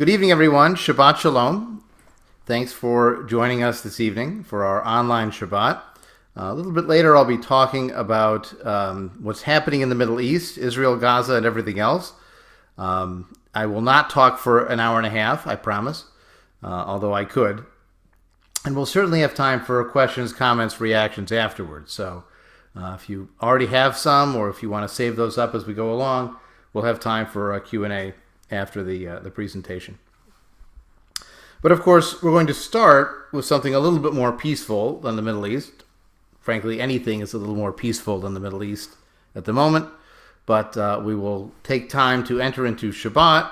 Good evening, everyone. Shabbat Shalom. Thanks for joining us this evening for our online Shabbat. A little bit later, I'll be talking about what's happening in the Middle East, Israel, Gaza, and everything else. I will not talk for an hour and a half, I promise, although I could. And we'll certainly have time for questions, comments, reactions afterwards. So if you already have some, or if you want to save those up as we go along, we'll have time for a Q&A after the presentation. But of course, we're going to start with something a little bit more peaceful than the Middle East. Frankly, anything is a little more peaceful than the Middle East at the moment. But we will take time to enter into Shabbat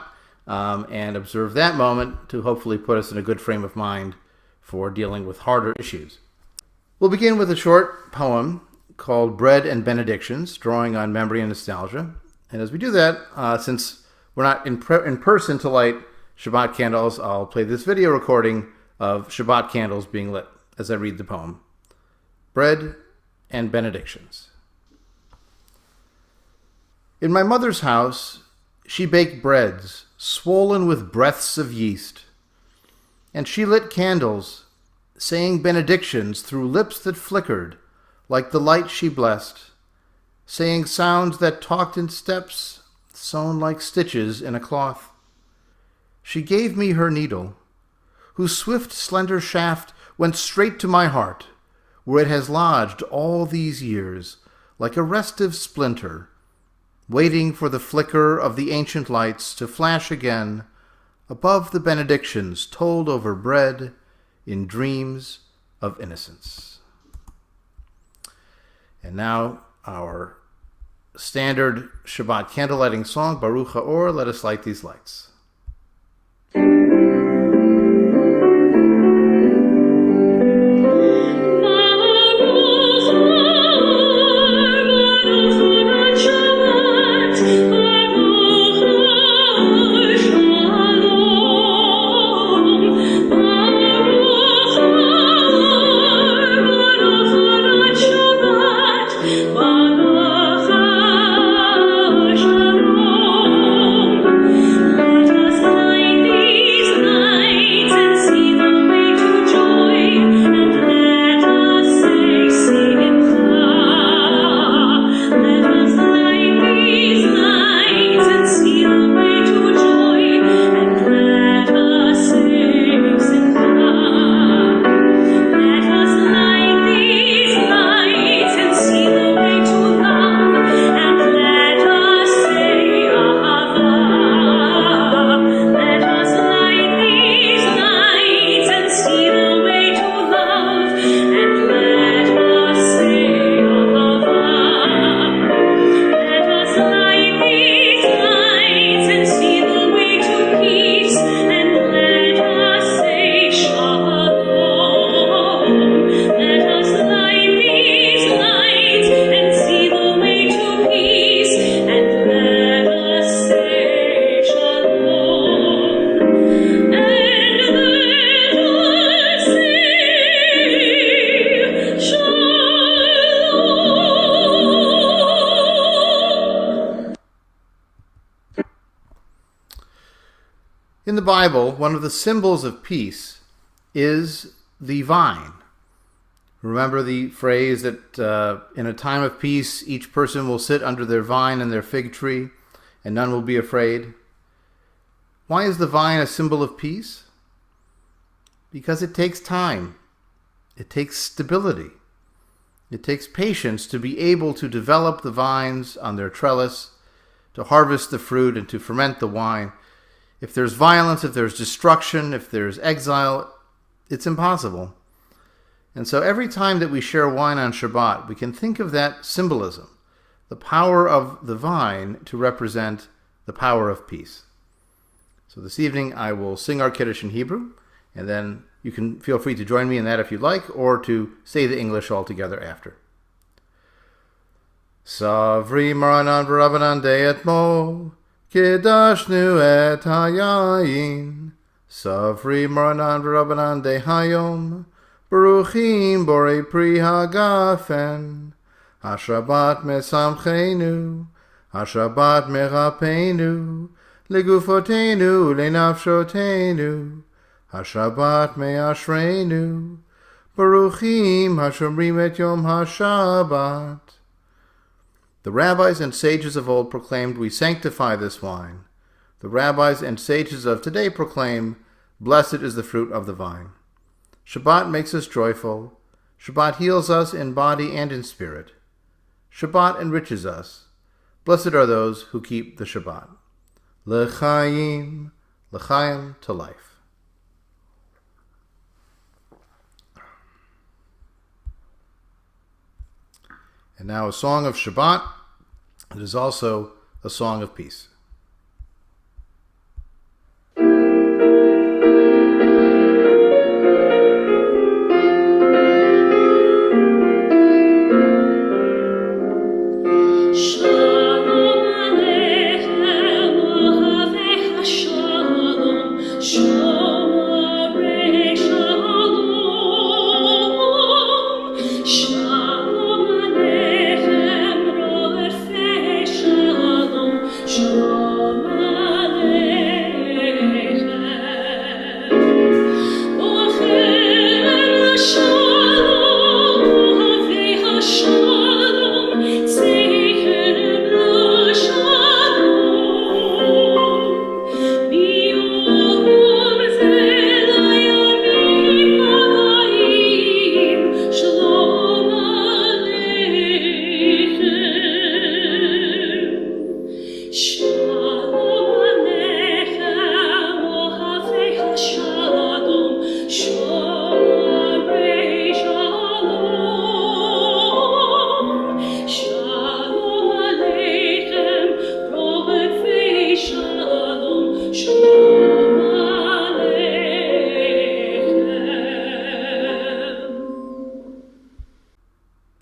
and observe that moment to hopefully put us in a good frame of mind for dealing with harder issues. We'll begin with a short poem called Bread and Benedictions, drawing on memory and nostalgia. And as we do that, since we're not in person to light Shabbat candles, I'll play this video recording of Shabbat candles being lit as I read the poem. Bread and Benedictions. In my mother's house, she baked breads swollen with breaths of yeast, and she lit candles, saying benedictions through lips that flickered like the light she blessed, saying sounds that talked in steps sewn like stitches in a cloth. She gave me her needle, whose swift, slender shaft went straight to my heart, where it has lodged all these years, like a restive splinter, waiting for the flicker of the ancient lights to flash again above the benedictions told over bread in dreams of innocence. And now our standard Shabbat candle lighting song, Baruch HaOr, Let Us Light These Lights. In the Bible, one of the symbols of peace is the vine. Remember the phrase that in a time of peace, each person will sit under their vine and their fig tree, and none will be afraid. Why is the vine a symbol of peace? Because it takes time. It takes stability. It takes patience to be able to develop the vines on their trellis, to harvest the fruit, and to ferment the wine. If there's violence, if there's destruction, if there's exile, it's impossible. And so every time that we share wine on Shabbat, we can think of that symbolism, the power of the vine to represent the power of peace. So this evening I will sing our Kiddush in Hebrew, and then you can feel free to join me in that if you'd like, or to say the English all together after. Savri Maranan V'Rabbanan De'etmo Kidashnu et hayayin, Savri Maranan V'Rabbanan Dehayom, Baruchim Borei Pri Hagafen, Hashabat Mesamchenu, Hashabat Merapenu, Legufotenu, lenafshotenu, Hashabbat me'ashrenu, Baruchim hashomrim et yom hashabbat. The rabbis and sages of old proclaimed, we sanctify this wine. The rabbis and sages of today proclaim, blessed is the fruit of the vine. Shabbat makes us joyful. Shabbat heals us in body and in spirit. Shabbat enriches us. Blessed are those who keep the Shabbat. L'chaim, l'chaim, to life. And now a song of Shabbat. It is also a song of peace.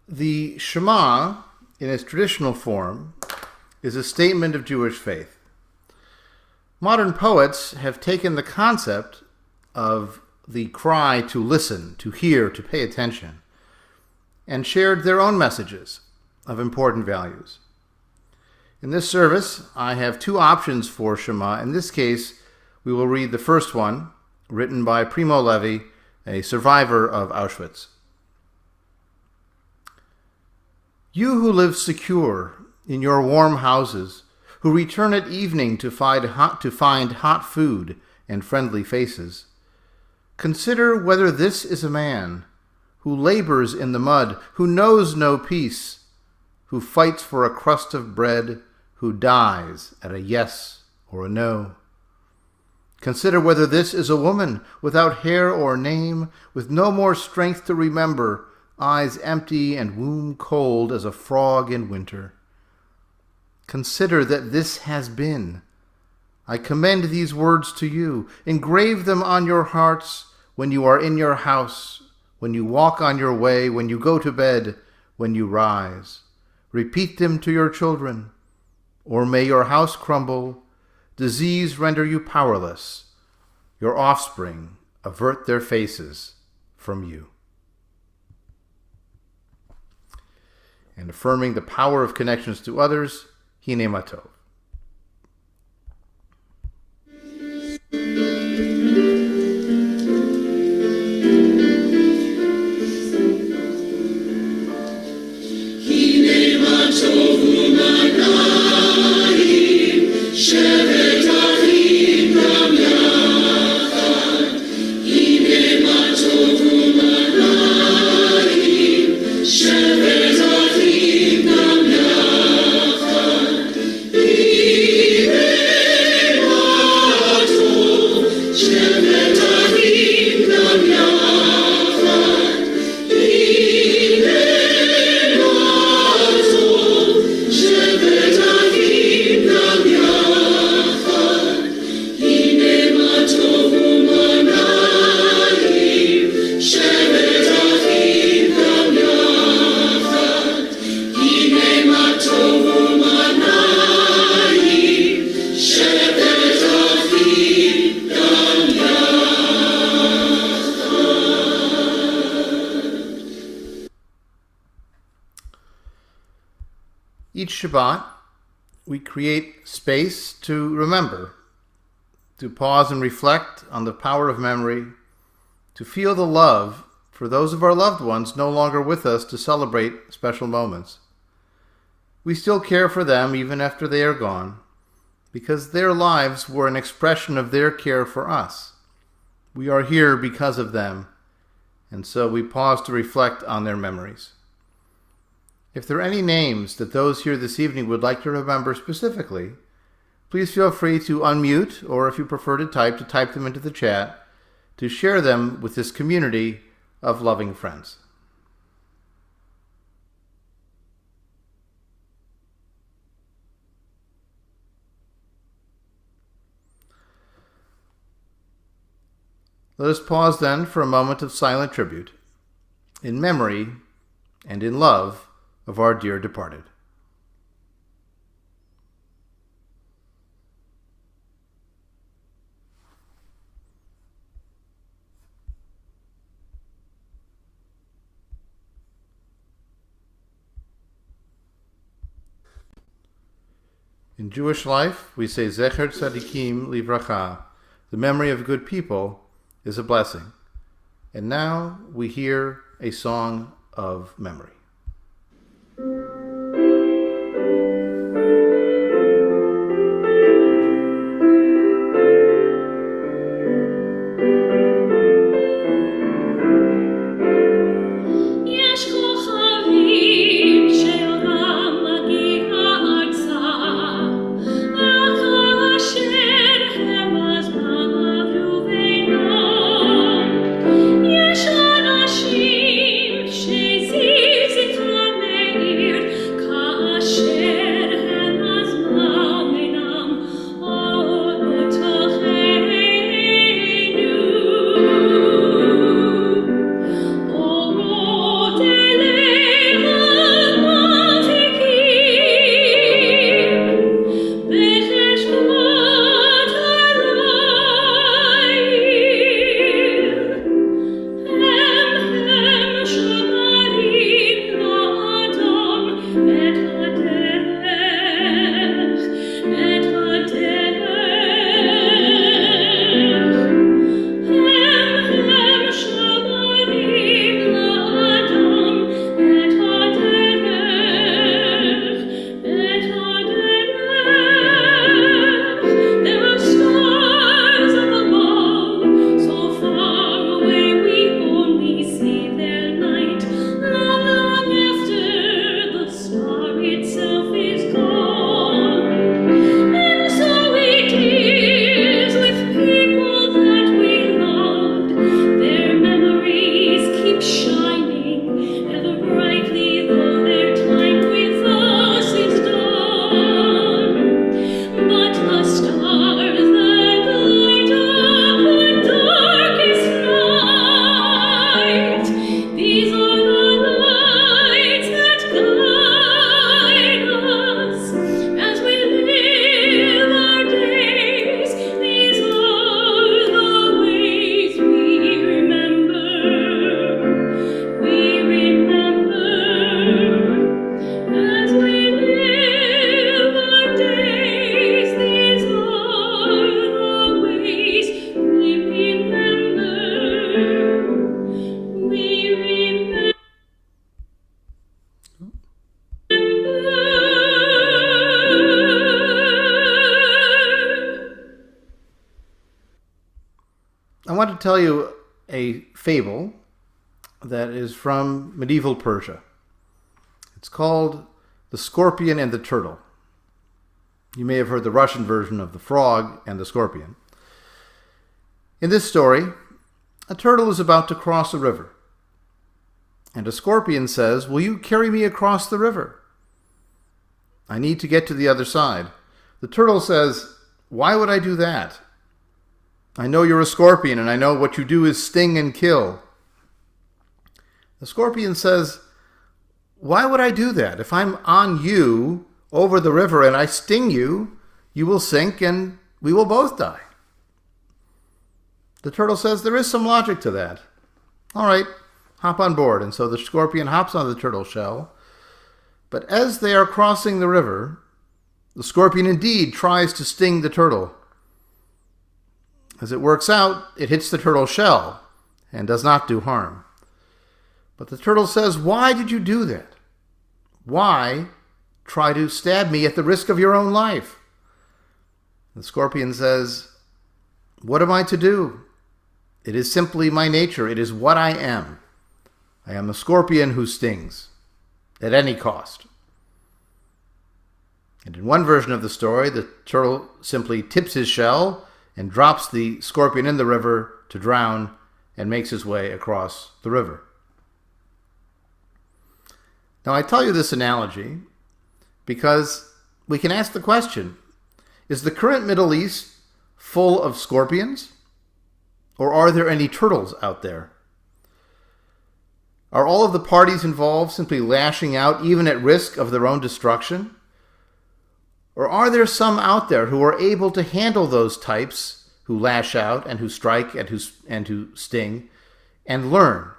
The Shema, in its traditional form, is a statement of Jewish faith. Modern poets have taken the concept of the cry to listen, to hear, to pay attention, and shared their own messages of important values. In this service, I have two options for Shema. In this case, we will read the first one, written by Primo Levi, a survivor of Auschwitz. You who live secure in your warm houses, who return at evening to find hot food and friendly faces, consider whether this is a man who labors in the mud, who knows no peace, who fights for a crust of bread, who dies at a yes or a no. Consider whether this is a woman without hair or name, with no more strength to remember, eyes empty and womb cold as a frog in winter. Consider that this has been. I commend these words to you. Engrave them on your hearts when you are in your house, when you walk on your way, when you go to bed, when you rise. Repeat them to your children. Or may your house crumble, disease render you powerless, your offspring avert their faces from you. And affirming the power of connections to others, Hine Matov. Each Shabbat, we create space to remember to pause and reflect on the power of memory, to feel the love for those of our loved ones no longer with us to celebrate special moments. We still care for them even after they are gone, because their lives were an expression of their care for us. We are here because of them, and so we pause to reflect on their memories. If there are any names that those here this evening would like to remember specifically, please feel free to unmute, or if you prefer to type them into the chat, to share them with this community of loving friends. Let us pause then for a moment of silent tribute, in memory and in love of our dear departed. In Jewish life, we say Zecher Tzadikim Livracha. The memory of good people is a blessing. And now we hear a song of memory. I want to tell you a fable that is from medieval Persia. It's called The Scorpion and the Turtle. You may have heard the Russian version of The Frog and the Scorpion. In this story, a turtle is about to cross a river, and a scorpion says, "Will you carry me across the river? I need to get to the other side." The turtle says, "Why would I do that? I know you're a scorpion, and I know what you do is sting and kill." The scorpion says, "Why would I do that? If I'm on you over the river and I sting you, you will sink and we will both die." The turtle says, "There is some logic to that. All right, hop on board." And so the scorpion hops on the turtle shell. But as they are crossing the river, the scorpion indeed tries to sting the turtle. As it works out, it hits the turtle's shell and does not do harm. But the turtle says, "Why did you do that? Why try to stab me at the risk of your own life?" The scorpion says, "What am I to do? It is simply my nature. It is what I am. I am a scorpion who stings at any cost." And in one version of the story, the turtle simply tips his shell and drops the scorpion in the river to drown and makes his way across the river. Now, I tell you this analogy because we can ask the question, is the current Middle East full of scorpions? Or are there any turtles out there? Are all of the parties involved simply lashing out even at risk of their own destruction? Or are there some out there who are able to handle those types who lash out and who strike and who sting and learn?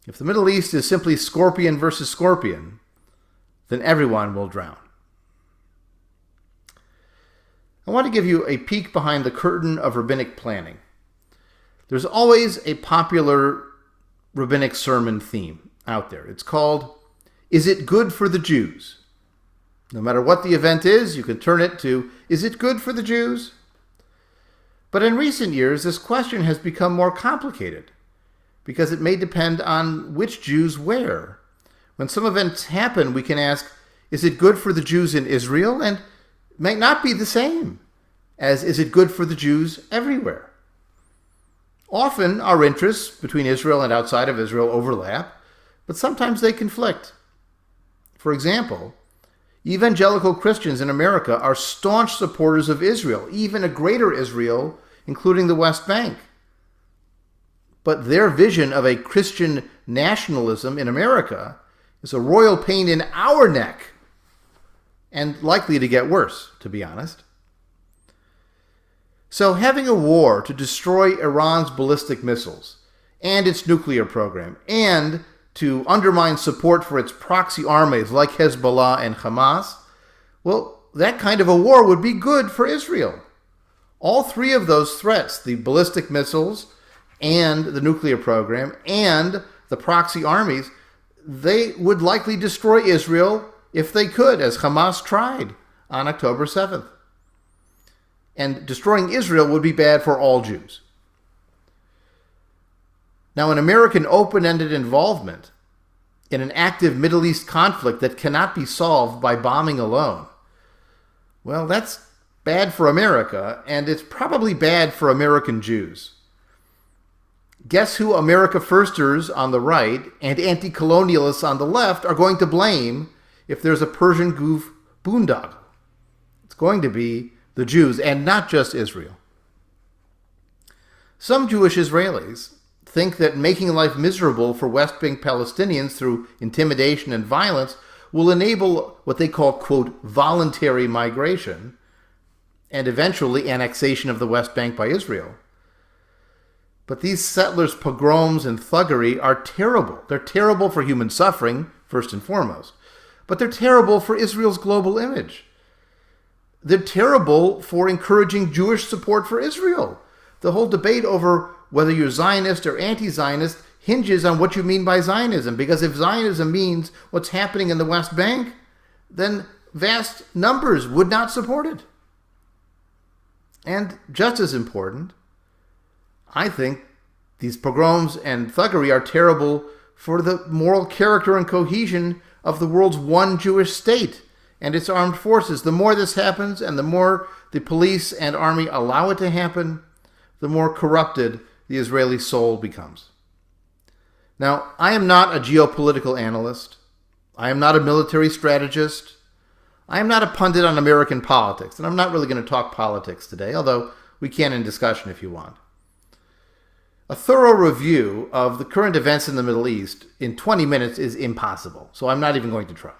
If the Middle East is simply scorpion versus scorpion, then everyone will drown. I want to give you a peek behind the curtain of rabbinic planning. There's always a popular rabbinic sermon theme out there. It's called, "Is it good for the Jews?" No matter what the event is, you can turn it to, "Is it good for the Jews?" But in recent years, this question has become more complicated because it may depend on which Jews where. When some events happen, we can ask, is it good for the Jews in Israel? And it might not be the same as is it good for the Jews everywhere. Often our interests between Israel and outside of Israel overlap, but sometimes they conflict. For example, evangelical Christians in America are staunch supporters of Israel, even a greater Israel, including the West Bank. But their vision of a Christian nationalism in America is a royal pain in our neck, and likely to get worse, to be honest. So having a war to destroy Iran's ballistic missiles and its nuclear program, and to undermine support for its proxy armies like Hezbollah and Hamas, well, that kind of a war would be good for Israel. All three of those threats, the ballistic missiles and the nuclear program and the proxy armies, they would likely destroy Israel if they could, as Hamas tried on October 7th. And destroying Israel would be bad for all Jews. Now, an American open-ended involvement in an active Middle East conflict that cannot be solved by bombing alone, well, that's bad for America, and it's probably bad for American Jews. Guess who America Firsters on the right and anti-colonialists on the left are going to blame if there's a Persian Gulf boondoggle? It's going to be the Jews, and not just Israel. Some Jewish Israelis think that making life miserable for West Bank Palestinians through intimidation and violence will enable what they call, quote, voluntary migration and eventually annexation of the West Bank by Israel. But these settlers' pogroms and thuggery are terrible. They're terrible for human suffering, first and foremost. But they're terrible for Israel's global image. They're terrible for encouraging Jewish support for Israel. The whole debate over whether you're Zionist or anti-Zionist hinges on what you mean by Zionism. Because if Zionism means what's happening in the West Bank, then vast numbers would not support it. And just as important, I think these pogroms and thuggery are terrible for the moral character and cohesion of the world's one Jewish state and its armed forces. The more this happens and the more the police and army allow it to happen, the more corrupted the Israeli soul becomes. Now, I am not a geopolitical analyst. I am not a military strategist. I am not a pundit on American politics, and I'm not really going to talk politics today, although we can in discussion if you want. A thorough review of the current events in the Middle East in 20 minutes is impossible, so I'm not even going to try.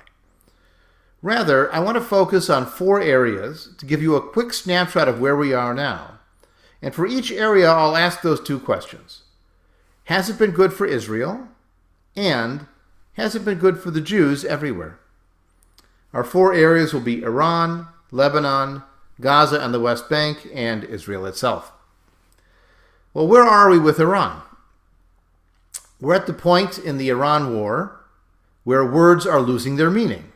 Rather, I want to focus on 4 areas to give you a quick snapshot of where we are now. And for each area, I'll ask those 2 questions. Has it been good for Israel? And has it been good for the Jews everywhere? Our 4 areas will be Iran, Lebanon, Gaza and the West Bank, and Israel itself. Well, where are we with Iran? We're at the point in the Iran war where words are losing their meaning.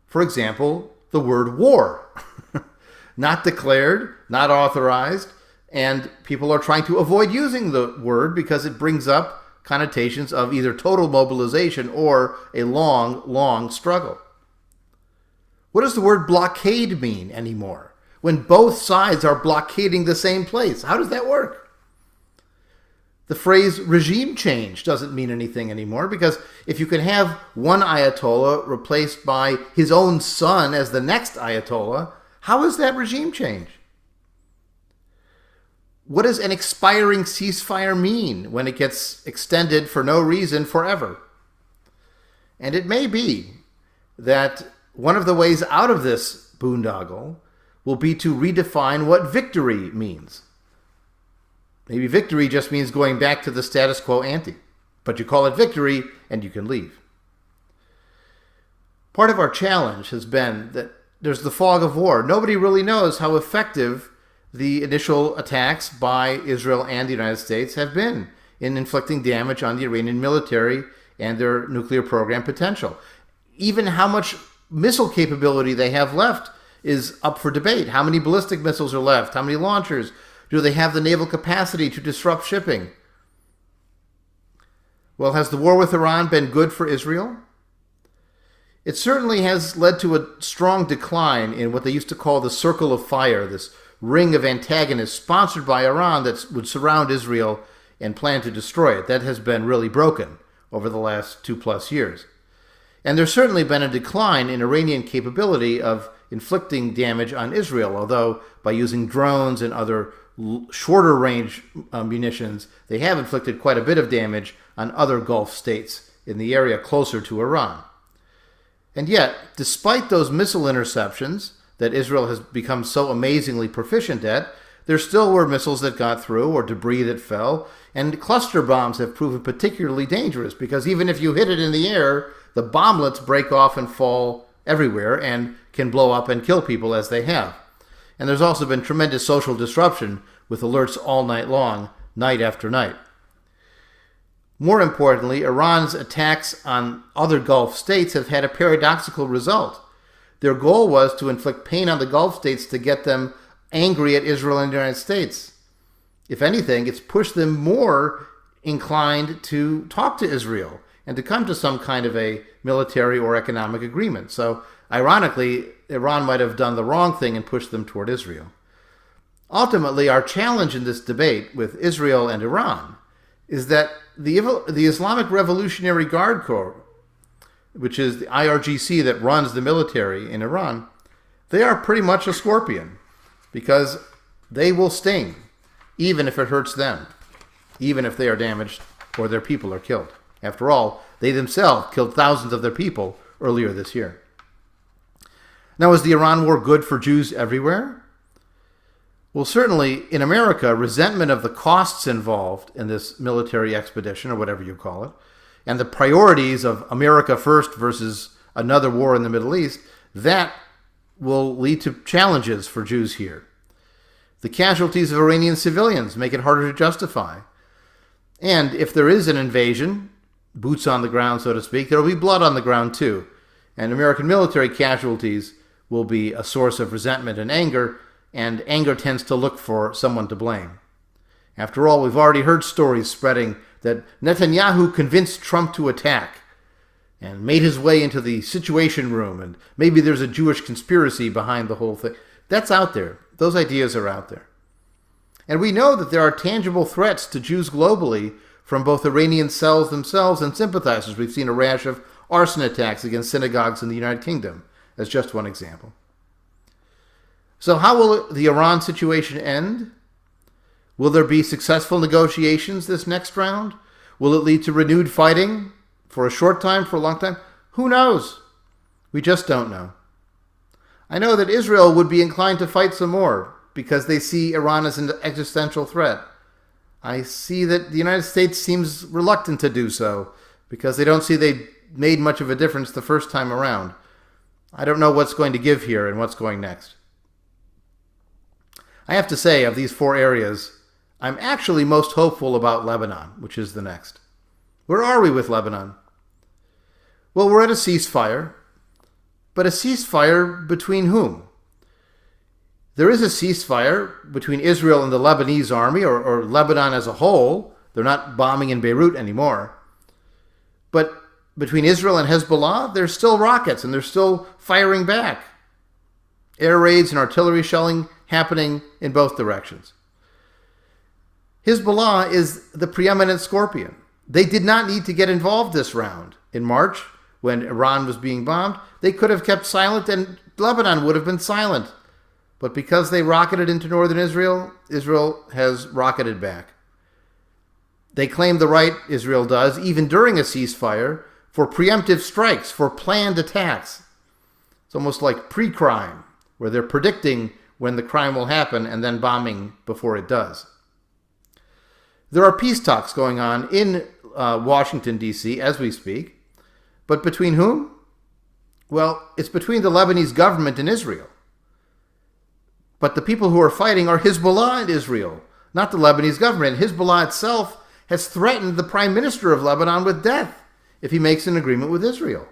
For example, the word war. Not declared, not authorized, and people are trying to avoid using the word because it brings up connotations of either total mobilization or a long, long struggle. What does the word blockade mean anymore when both sides are blockading the same place? How does that work? The phrase regime change doesn't mean anything anymore because if you can have one Ayatollah replaced by his own son as the next Ayatollah, how is that regime change? What does an expiring ceasefire mean when it gets extended for no reason forever? And it may be that one of the ways out of this boondoggle will be to redefine what victory means. Maybe victory just means going back to the status quo ante, but you call it victory and you can leave. Part of our challenge has been that there's the fog of war. Nobody really knows how effective the initial attacks by Israel and the United States have been in inflicting damage on the Iranian military and their nuclear program potential. Even how much missile capability they have left is up for debate. How many ballistic missiles are left? How many launchers? Do they have the naval capacity to disrupt shipping? Well, has the war with Iran been good for Israel? It certainly has led to a strong decline in what they used to call the circle of fire, this ring of antagonists sponsored by Iran that would surround Israel and plan to destroy it. That has been really broken over the last 2+ years. And there's certainly been a decline in Iranian capability of inflicting damage on Israel, although by using drones and other shorter range munitions, they have inflicted quite a bit of damage on other Gulf states in the area closer to Iran. And yet, despite those missile interceptions that Israel has become so amazingly proficient at, there still were missiles that got through or debris that fell, and cluster bombs have proven particularly dangerous because even if you hit it in the air, the bomblets break off and fall everywhere and can blow up and kill people as they have. And there's also been tremendous social disruption with alerts all night long, night after night. More importantly, Iran's attacks on other Gulf states have had a paradoxical result. Their goal was to inflict pain on the Gulf states to get them angry at Israel and the United States. If anything, it's pushed them more inclined to talk to Israel and to come to some kind of a military or economic agreement. So, ironically, Iran might have done the wrong thing and pushed them toward Israel. Ultimately, our challenge in this debate with Israel and Iran is that the Islamic Revolutionary Guard Corps, which is the IRGC that runs the military in Iran, they are pretty much a scorpion because they will sting, even if it hurts them, even if they are damaged or their people are killed. After all, they themselves killed thousands of their people earlier this year. Now, is the Iran war good for Jews everywhere? Well, certainly in America, resentment of the costs involved in this military expedition, or whatever you call it, and the priorities of America first versus another war in the Middle East, that will lead to challenges for Jews here. The casualties of Iranian civilians make it harder to justify. And if there is an invasion, boots on the ground, so to speak, there will be blood on the ground too. And American military casualties will be a source of resentment and anger tends to look for someone to blame. After all, we've already heard stories spreading that Netanyahu convinced Trump to attack and made his way into the Situation Room, and maybe there's a Jewish conspiracy behind the whole thing. That's out there. Those ideas are out there. And we know that there are tangible threats to Jews globally from both Iranian cells themselves and sympathizers. We've seen a rash of arson attacks against synagogues in the United Kingdom, as just one example. So how will the Iran situation end? Will there be successful negotiations this next round? Will it lead to renewed fighting for a short time, for a long time? Who knows? We just don't know. I know that Israel would be inclined to fight some more because they see Iran as an existential threat. I see that the United States seems reluctant to do so because they don't see they made much of a difference the first time around. I don't know what's going to give here and what's going next. I have to say, of these four areas, I'm actually most hopeful about Lebanon, which is the next. Where are we with Lebanon? Well, we're at a ceasefire, but a ceasefire between whom? There is a ceasefire between Israel and the Lebanese army, or Lebanon as a whole. They're not bombing in Beirut anymore. But between Israel and Hezbollah, there's still rockets, and they're still firing back. Air raids and artillery shelling happening in both directions. Hezbollah is the preeminent scorpion. They did not need to get involved this round. In March, when Iran was being bombed, they could have kept silent and Lebanon would have been silent. But because they rocketed into northern Israel, Israel has rocketed back. They claim the right, Israel does, even during a ceasefire, for preemptive strikes, for planned attacks. It's almost like pre-crime, where they're predicting when the crime will happen and then bombing before it does. There are peace talks going on in Washington, D.C. as we speak. But between whom? Well, it's between the Lebanese government and Israel. But the people who are fighting are Hezbollah and Israel, not the Lebanese government. Hezbollah itself has threatened the prime minister of Lebanon with death if he makes an agreement with Israel.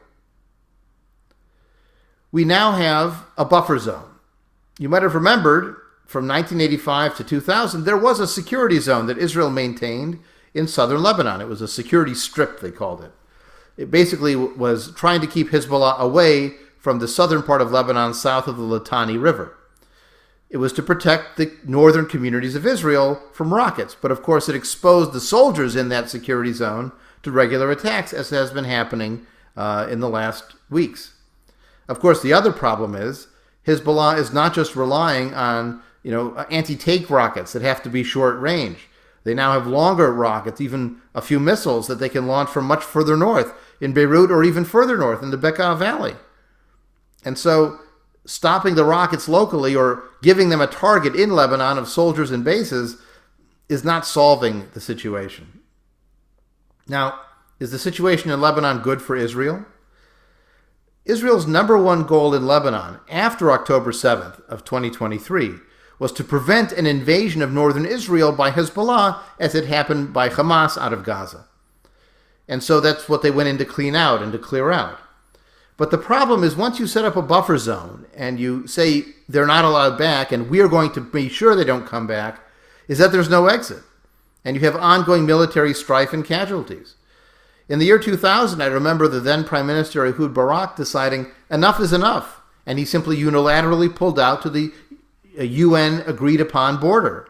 We now have a buffer zone. You might have remembered from 1985 to 2000, there was a security zone that Israel maintained in southern Lebanon. It was a security strip, they called it. It basically was trying to keep Hezbollah away from the southern part of Lebanon south of the Litani River. It was to protect the northern communities of Israel from rockets, but of course it exposed the soldiers in that security zone to regular attacks, as has been happening in the last weeks. Of course, the other problem is Hezbollah is not just relying on anti-tank rockets that have to be short range. They now have longer rockets, even a few missiles that they can launch from much further north in Beirut or even further north in the Bekaa Valley. And so stopping the rockets locally or giving them a target in Lebanon of soldiers and bases is not solving the situation. Now, is the situation in Lebanon good for Israel? Israel's number one goal in Lebanon after October 7th of 2023 was to prevent an invasion of northern Israel by Hezbollah as had happened by Hamas out of Gaza. And so that's what they went in to clean out and to clear out. But the problem is once you set up a buffer zone and you say they're not allowed back and we're going to be sure they don't come back, is that there's no exit. And you have ongoing military strife and casualties. In the year 2000, I remember the then Prime Minister Ehud Barak deciding enough is enough. And he simply unilaterally pulled out to the UN agreed upon border.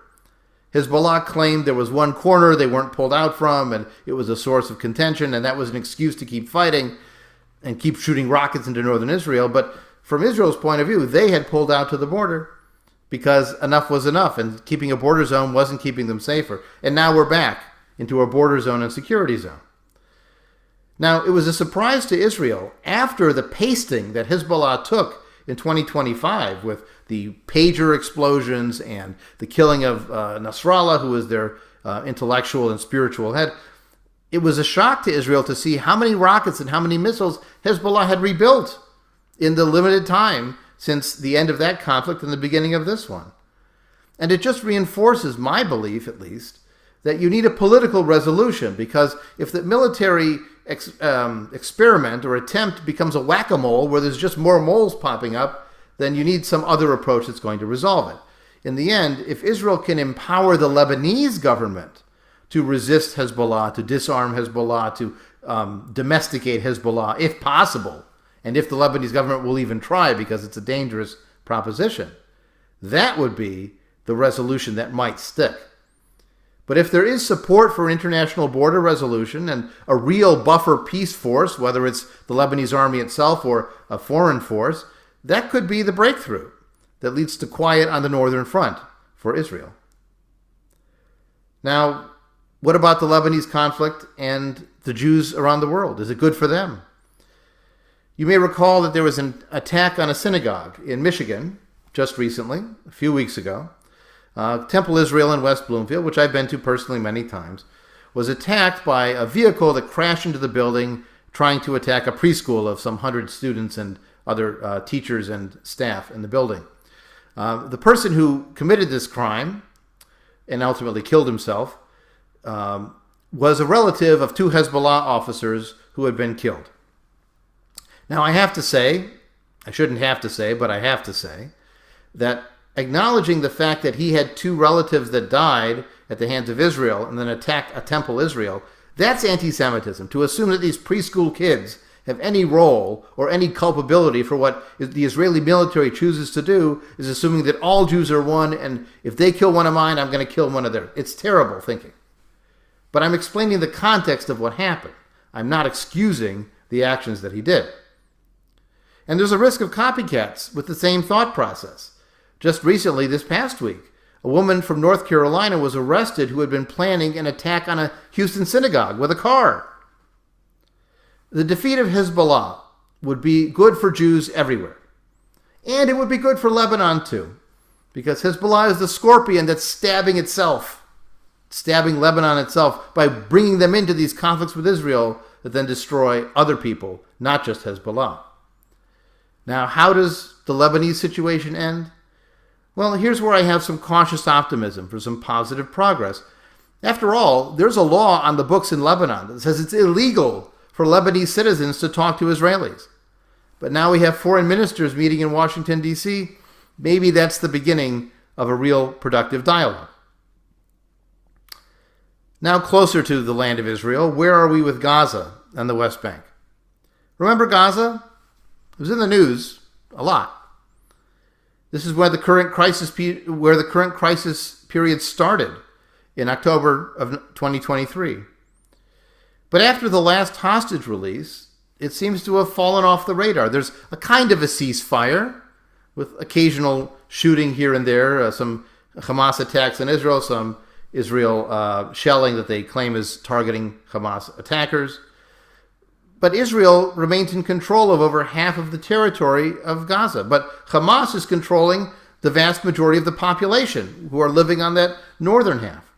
Hezbollah claimed there was one corner they weren't pulled out from and it was a source of contention and that was an excuse to keep fighting and keep shooting rockets into northern Israel. But from Israel's point of view, they had pulled out to the border because enough was enough and keeping a border zone wasn't keeping them safer. And now we're back into a border zone and security zone. Now, it was a surprise to Israel after the pasting that Hezbollah took in 2025 with the pager explosions and the killing of Nasrallah, who was their intellectual and spiritual head. It was a shock to Israel to see how many rockets and how many missiles Hezbollah had rebuilt in the limited time since the end of that conflict and the beginning of this one. And it just reinforces my belief, at least, that you need a political resolution, because if the military experiment or attempt becomes a whack-a-mole where there's just more moles popping up, then you need some other approach that's going to resolve it. In the end, if Israel can empower the Lebanese government to resist Hezbollah, to disarm Hezbollah, to domesticate Hezbollah, if possible, and if the Lebanese government will even try because it's a dangerous proposition, that would be the resolution that might stick. But if there is support for international border resolution and a real buffer peace force, whether it's the Lebanese army itself or a foreign force, that could be the breakthrough that leads to quiet on the northern front for Israel. Now, what about the Lebanese conflict and the Jews around the world? Is it good for them? You may recall that there was an attack on a synagogue in Michigan just recently, a few weeks ago. Temple Israel in West Bloomfield, which I've been to personally many times, was attacked by a vehicle that crashed into the building trying to attack a preschool of some 100 students and other teachers and staff in the building. The person who committed this crime and ultimately killed himself, was a relative of two Hezbollah officers who had been killed. Now, I have to say, I shouldn't have to say, but I have to say, that acknowledging the fact that he had two relatives that died at the hands of Israel and then attacked a temple Israel, that's anti-Semitism. To assume that these preschool kids have any role or any culpability for what the Israeli military chooses to do is assuming that all Jews are one, and if they kill one of mine, I'm going to kill one of theirs. It's terrible thinking. But I'm explaining the context of what happened. I'm not excusing the actions that he did. And there's a risk of copycats with the same thought process. Just recently, this past week, a woman from North Carolina was arrested who had been planning an attack on a Houston synagogue with a car. The defeat of Hezbollah would be good for Jews everywhere. And it would be good for Lebanon too, because Hezbollah is the scorpion that's stabbing Lebanon itself by bringing them into these conflicts with Israel that then destroy other people, not just Hezbollah. Now, how does the Lebanese situation end? Well, here's where I have some cautious optimism for some positive progress. After all, there's a law on the books in Lebanon that says it's illegal for Lebanese citizens to talk to Israelis. But now we have foreign ministers meeting in Washington, D.C. Maybe that's the beginning of a real productive dialogue. Now closer to the land of Israel, where are we with Gaza and the West Bank? Remember Gaza? It was in the news a lot. This is where the current crisis period started in October of 2023. But after the last hostage release, it seems to have fallen off the radar. There's a kind of a ceasefire with occasional shooting here and there, some Hamas attacks in Israel, some Israel shelling that they claim is targeting Hamas attackers. But Israel remains in control of over half of the territory of Gaza. But Hamas is controlling the vast majority of the population who are living on that northern half.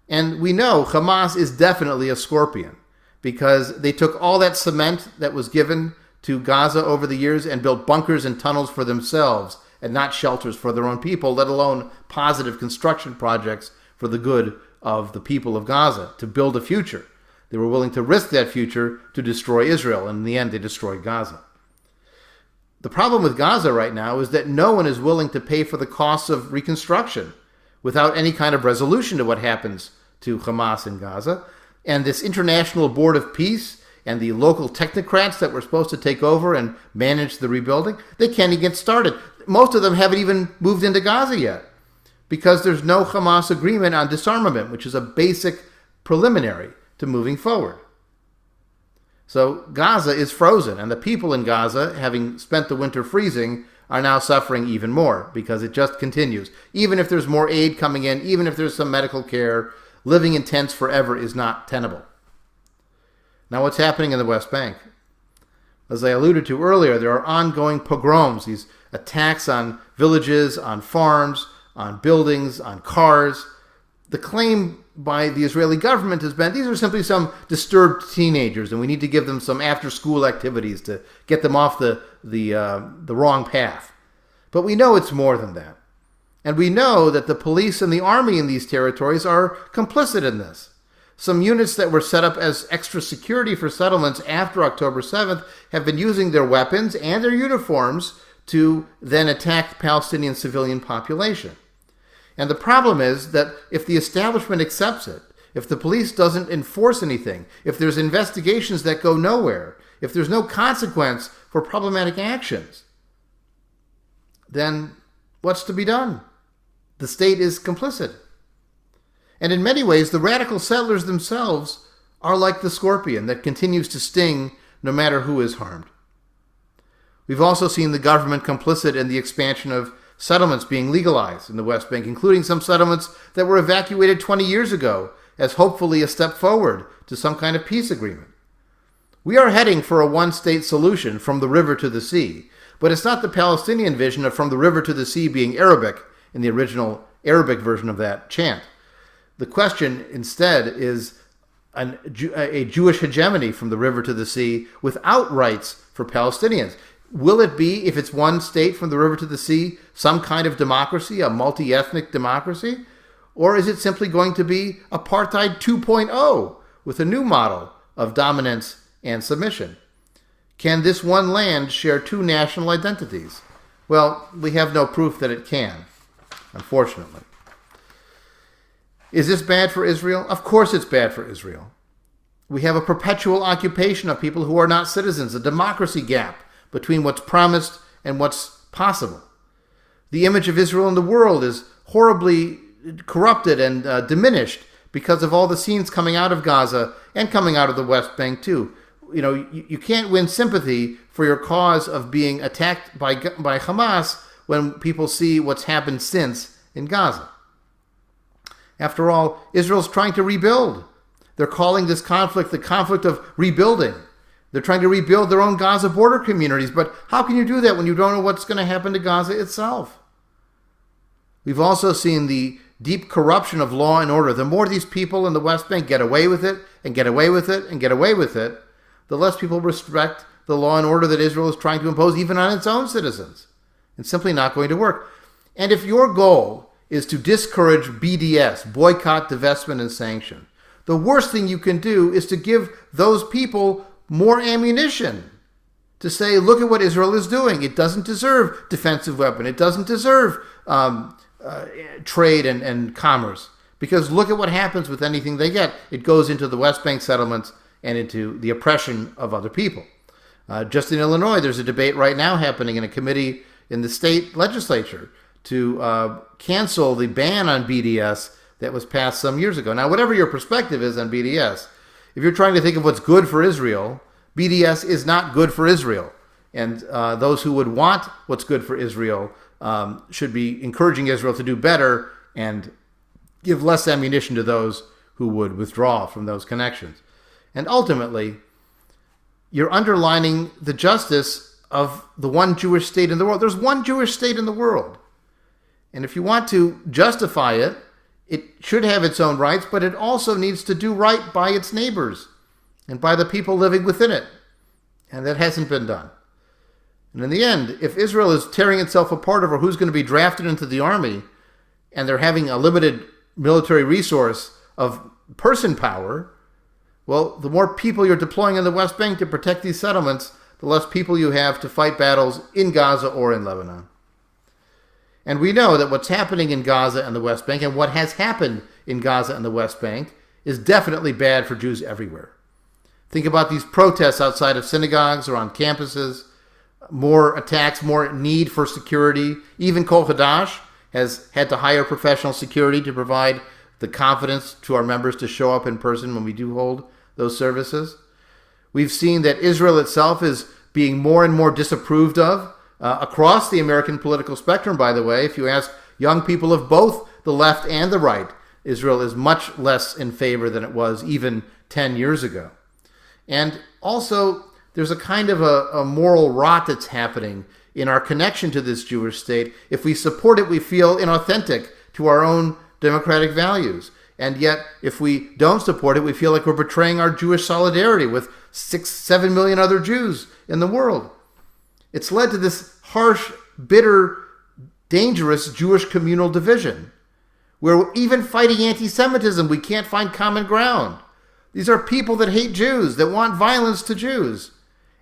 And we know Hamas is definitely a scorpion because they took all that cement that was given to Gaza over the years and built bunkers and tunnels for themselves and not shelters for their own people, let alone positive construction projects for the good of the people of Gaza to build a future. They were willing to risk that future to destroy Israel, and in the end, they destroyed Gaza. The problem with Gaza right now is that no one is willing to pay for the costs of reconstruction without any kind of resolution to what happens to Hamas in Gaza. And this International Board of Peace and the local technocrats that were supposed to take over and manage the rebuilding, they can't even get started. Most of them haven't even moved into Gaza yet because there's no Hamas agreement on disarmament, which is a basic preliminary to moving forward. So Gaza is frozen, and the people in Gaza, having spent the winter freezing, are now suffering even more because it just continues. Even if there's more aid coming in, even if there's some medical care, living in tents forever is not tenable. Now what's happening in the West Bank? As I alluded to earlier, there are ongoing pogroms, these attacks on villages, on farms, on buildings, on cars. The claim by the Israeli government has been these are simply some disturbed teenagers and we need to give them some after-school activities to get them off the wrong path. But we know it's more than that. And we know that the police and the army in these territories are complicit in this. Some units that were set up as extra security for settlements after October 7th have been using their weapons and their uniforms to then attack the Palestinian civilian population. And the problem is that if the establishment accepts it, if the police doesn't enforce anything, if there's investigations that go nowhere, if there's no consequence for problematic actions, then what's to be done? The state is complicit. And in many ways, the radical settlers themselves are like the scorpion that continues to sting no matter who is harmed. We've also seen the government complicit in the expansion of settlements being legalized in the West Bank, including some settlements that were evacuated 20 years ago as hopefully a step forward to some kind of peace agreement. We are heading for a one-state solution from the river to the sea, but it's not the Palestinian vision of from the river to the sea being Arabic in the original Arabic version of that chant. The question instead is a Jewish hegemony from the river to the sea without rights for Palestinians. Will it be, if it's one state from the river to the sea, some kind of democracy, a multi-ethnic democracy? Or is it simply going to be apartheid 2.0 with a new model of dominance and submission? Can this one land share two national identities? Well, we have no proof that it can, unfortunately. Is this bad for Israel? Of course it's bad for Israel. We have a perpetual occupation of people who are not citizens, a democracy gap between what's promised and what's possible. The image of Israel in the world is horribly corrupted and diminished because of all the scenes coming out of Gaza and coming out of the West Bank too. You can't win sympathy for your cause of being attacked by Hamas when people see what's happened since in Gaza. After all, Israel's trying to rebuild. They're calling this conflict the conflict of rebuilding. They're trying to rebuild their own Gaza border communities, but how can you do that when you don't know what's going to happen to Gaza itself? We've also seen the deep corruption of law and order. The more these people in the West Bank get away with it, and get away with it, and get away with it, the less people respect the law and order that Israel is trying to impose even on its own citizens. It's simply not going to work. And if your goal is to discourage BDS, boycott, divestment, and sanction, the worst thing you can do is to give those people more ammunition to say, look at what Israel is doing. It doesn't deserve defensive weapon. It doesn't deserve trade and commerce. Because look at what happens with anything they get. It goes into the West Bank settlements and into the oppression of other people. Just in Illinois, there's a debate right now happening in a committee in the state legislature to cancel the ban on BDS that was passed some years ago. Now, whatever your perspective is on BDS, if you're trying to think of what's good for Israel, BDS is not good for Israel. And those who would want what's good for Israel should be encouraging Israel to do better and give less ammunition to those who would withdraw from those connections. And ultimately, you're underlining the justice of the one Jewish state in the world. There's one Jewish state in the world. And if you want to justify it, it should have its own rights, but it also needs to do right by its neighbors and by the people living within it. And that hasn't been done. And in the end, if Israel is tearing itself apart over who's going to be drafted into the army, and they're having a limited military resource of person power, well, the more people you're deploying in the West Bank to protect these settlements, the less people you have to fight battles in Gaza or in Lebanon. And we know that what's happening in Gaza and the West Bank, and what has happened in Gaza and the West Bank, is definitely bad for Jews everywhere. Think about these protests outside of synagogues or on campuses, more attacks, more need for security. Even Kol Hadash has had to hire professional security to provide the confidence to our members to show up in person when we do hold those services. We've seen that Israel itself is being more and more disapproved of across the American political spectrum, by the way. If you ask young people of both the left and the right, Israel is much less in favor than it was even 10 years ago. And also, there's a kind of a moral rot that's happening in our connection to this Jewish state. If we support it, we feel inauthentic to our own democratic values. And yet, if we don't support it, we feel like we're betraying our Jewish solidarity with 6-7 million other Jews in the world. It's led to this harsh, bitter, dangerous Jewish communal division, where even fighting anti-Semitism, we can't find common ground. These are people that hate Jews, that want violence to Jews.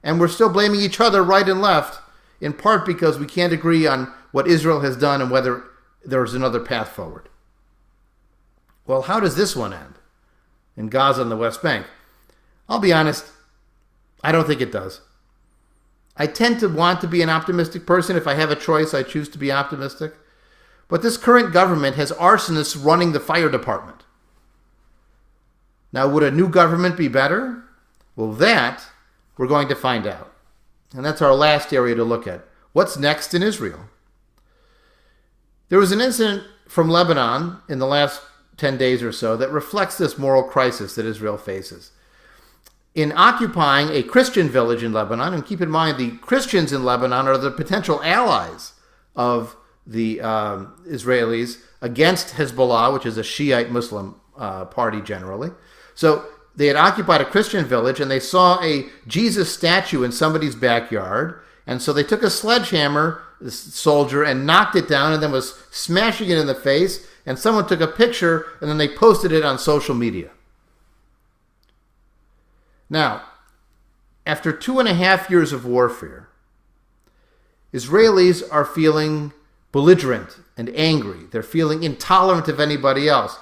And we're still blaming each other right and left, in part because we can't agree on what Israel has done and whether there's another path forward. Well, how does this one end in Gaza and the West Bank? I'll be honest, I don't think it does. I tend to want to be an optimistic person. If I have a choice, I choose to be optimistic. But this current government has arsonists running the fire department. Now, would a new government be better? Well, that we're going to find out. And that's our last area to look at. What's next in Israel? There was an incident from Lebanon in the last 10 days or so that reflects this moral crisis that Israel faces. In occupying a Christian village in Lebanon, and keep in mind the Christians in Lebanon are the potential allies of the Israelis against Hezbollah, which is a Shiite Muslim party generally. So they had occupied a Christian village and they saw a Jesus statue in somebody's backyard, And so they took a sledgehammer, this soldier, and knocked it down and then was smashing it in the face. And someone took a picture and then they posted it on social media. Now, after 2.5 years of warfare, Israelis are feeling belligerent and angry. They're feeling intolerant of anybody else.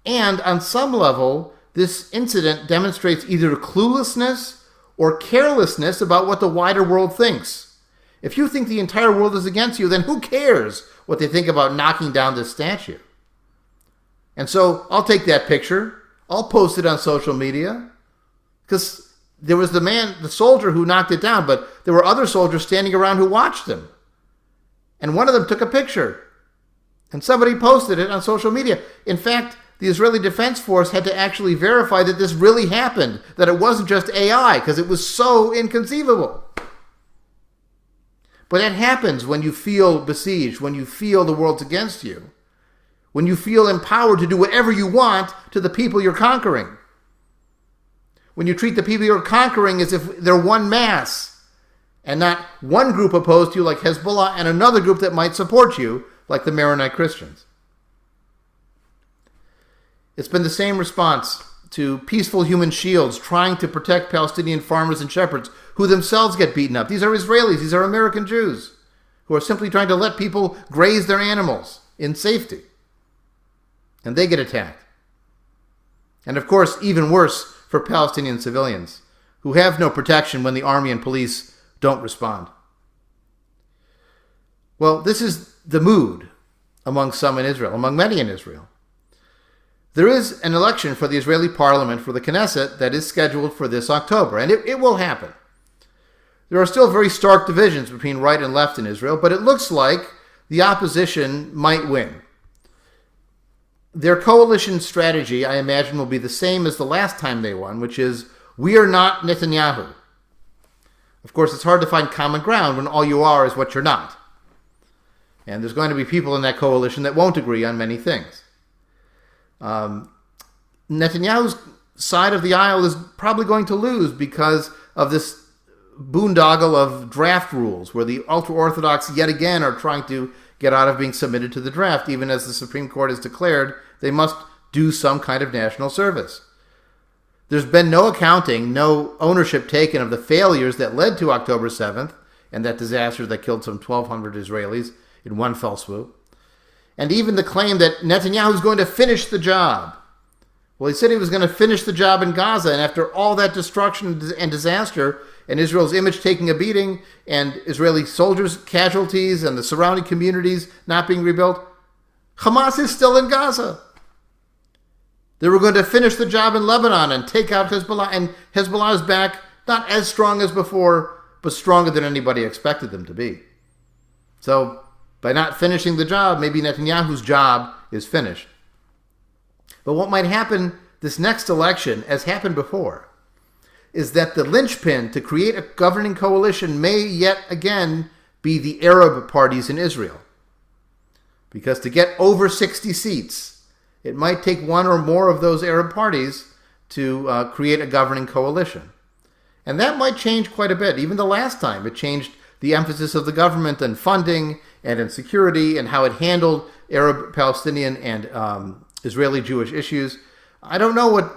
And on some level, this incident demonstrates either cluelessness or carelessness about what the wider world thinks. If you think the entire world is against you, then who cares what they think about knocking down this statue? And so I'll take that picture. I'll post it on social media. Because there was the soldier who knocked it down, but there were other soldiers standing around who watched him. And one of them took a picture. And somebody posted it on social media. In fact, the Israeli Defense Force had to actually verify that this really happened, that it wasn't just AI, because it was so inconceivable. But it happens when you feel besieged, when you feel the world's against you, when you feel empowered to do whatever you want to the people you're conquering. When you treat the people you're conquering as if they're one mass, and not one group opposed to you like Hezbollah and another group that might support you like the Maronite Christians. It's been the same response to peaceful human shields trying to protect Palestinian farmers and shepherds who themselves get beaten up. These are Israelis, these are American Jews who are simply trying to let people graze their animals in safety. And they get attacked. And of course, even worse for Palestinian civilians who have no protection when the army and police don't respond. Well, this is the mood among some in Israel, among many in Israel. There is an election for the Israeli parliament, for the Knesset, that is scheduled for this October, and it will happen. There are still very stark divisions between right and left in Israel, but it looks like the opposition might win. Their coalition strategy, I imagine, will be the same as the last time they won, which is, we are not Netanyahu. Of course, it's hard to find common ground when all you are is what you're not. And there's going to be people in that coalition that won't agree on many things. Netanyahu's side of the aisle is probably going to lose because of this boondoggle of draft rules, where the ultra-Orthodox yet again are trying to get out of being submitted to the draft, even as the Supreme Court has declared they must do some kind of national service. There's been no accounting, no ownership taken of the failures that led to October 7th and that disaster that killed some 1,200 Israelis in one fell swoop. And even the claim that Netanyahu is going to finish the job. Well, he said he was going to finish the job in Gaza, and after all that destruction and disaster, and Israel's image taking a beating, and Israeli soldiers' casualties, and the surrounding communities not being rebuilt, Hamas is still in Gaza. They were going to finish the job in Lebanon and take out Hezbollah, and Hezbollah is back, not as strong as before, but stronger than anybody expected them to be. So, by not finishing the job, maybe Netanyahu's job is finished. But what might happen this next election, as happened before, is that the linchpin to create a governing coalition may yet again be the Arab parties in Israel. Because to get over 60 seats, it might take one or more of those Arab parties to create a governing coalition. And that might change quite a bit. Even the last time, it changed the emphasis of the government on funding and in security and how it handled Arab, Palestinian, and Israeli Jewish issues. I don't know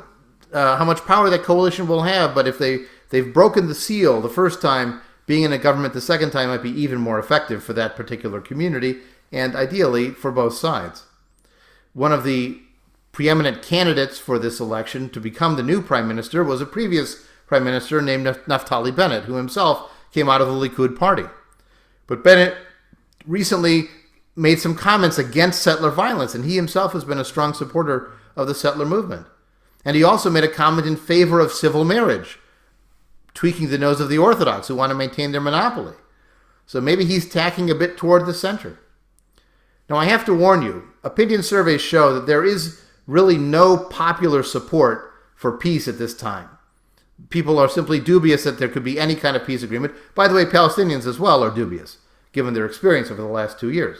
how much power that coalition will have, but if they've broken the seal the first time, being in a government the second time might be even more effective for that particular community, and ideally for both sides. One of the preeminent candidates for this election to become the new prime minister was a previous prime minister named Naftali Bennett, who himself came out of the Likud party. But Bennett recently made some comments against settler violence, and he himself has been a strong supporter of the settler movement. And he also made a comment in favor of civil marriage, tweaking the nose of the Orthodox who want to maintain their monopoly. So maybe he's tacking a bit toward the center. Now, I have to warn you, opinion surveys show that there is really no popular support for peace at this time. People are simply dubious that there could be any kind of peace agreement. By the way, Palestinians as well are dubious, given their experience over the last 2 years.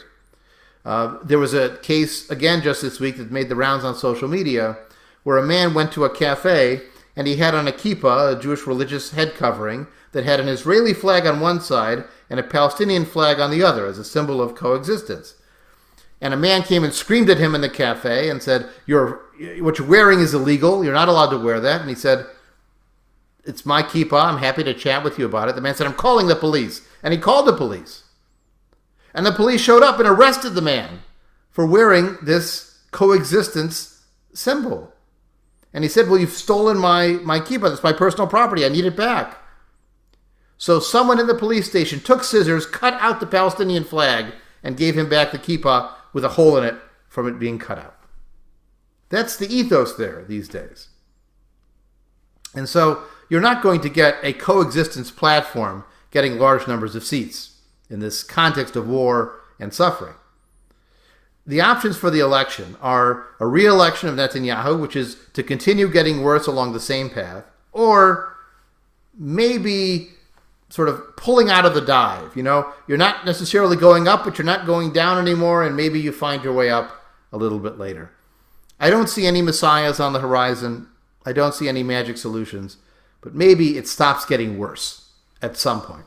There was a case, again, just this week that made the rounds on social media, where a man went to a cafe and he had on a kippah, a Jewish religious head covering, that had an Israeli flag on one side and a Palestinian flag on the other as a symbol of coexistence. And a man came and screamed at him in the cafe and said, what you're wearing is illegal. You're not allowed to wear that. And he said, it's my kippah. I'm happy to chat with you about it. The man said, I'm calling the police. And he called the police. And the police showed up and arrested the man for wearing this coexistence symbol. And he said, well, you've stolen my kippah. It's my personal property. I need it back. So someone in the police station took scissors, cut out the Palestinian flag, and gave him back the kippah with a hole in it from it being cut out. That's the ethos there these days. And so you're not going to get a coexistence platform getting large numbers of seats in this context of war and suffering. The options for the election are a re-election of Netanyahu, which is to continue getting worse along the same path, or maybe sort of pulling out of the dive. You're not necessarily going up, but you're not going down anymore, and maybe you find your way up a little bit later. I don't see any messiahs on the horizon. I don't see any magic solutions, but maybe it stops getting worse at some point.